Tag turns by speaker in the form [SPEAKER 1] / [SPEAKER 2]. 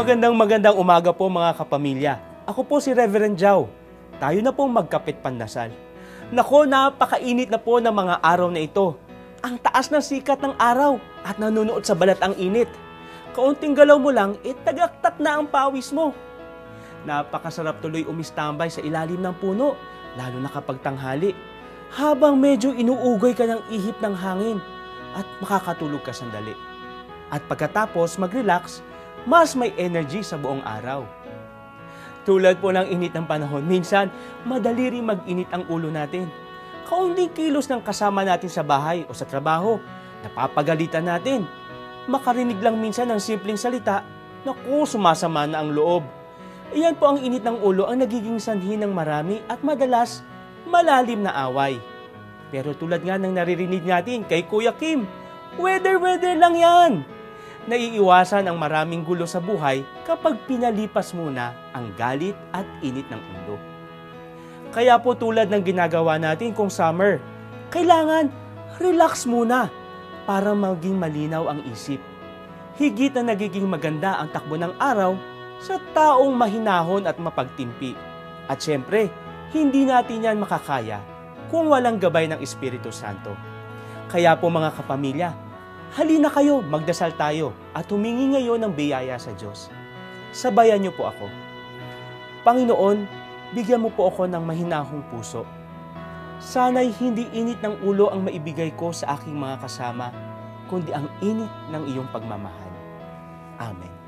[SPEAKER 1] Magandang umaga po mga kapamilya. Ako po si Reverend Jao. Tayo na pong magkapit pandasal. Nako, napakainit na po ng mga araw na ito. Ang taas ng sikat ng araw at nanunuot sa balat ang init. Kaunting galaw mo lang, tagaktak na ang pawis mo. Napakasarap tuloy umistambay sa ilalim ng puno, lalo na kapag tanghali. Habang medyo inuugoy ka ng ihip ng hangin at makakatulog ka sandali. At pagkatapos mag-relax, mas may energy sa buong araw. Tulad po ng init ng panahon, minsan madali rin mag-init ang ulo natin. Kaunting kilos ng kasama natin sa bahay o sa trabaho, napapagalitan natin. Makarinig lang minsan ng simpleng salita, naku, sumasama na ang loob. Iyan po ang init ng ulo ang nagiging sanhi ng marami at madalas malalim na away. Pero tulad nga ng naririnig natin kay Kuya Kim, weather lang yan. Naiiwasan ang maraming gulo sa buhay kapag pinalipas muna ang galit at init ng ulo. Kaya po tulad ng ginagawa natin kung summer, kailangan relax muna para maging malinaw ang isip. Higit na nagiging maganda ang takbo ng araw sa taong mahinahon at mapagtimpi. At syempre, hindi natin yan makakaya kung walang gabay ng Espiritu Santo. Kaya po mga kapamilya, halina kayo, magdasal tayo at humingi ngayon ng biyaya sa Diyos. Sabayan niyo po ako. Panginoon, bigyan mo po ako ng mahinahong puso. Sana'y hindi init ng ulo ang maibigay ko sa aking mga kasama, kundi ang init ng iyong pagmamahal. Amen.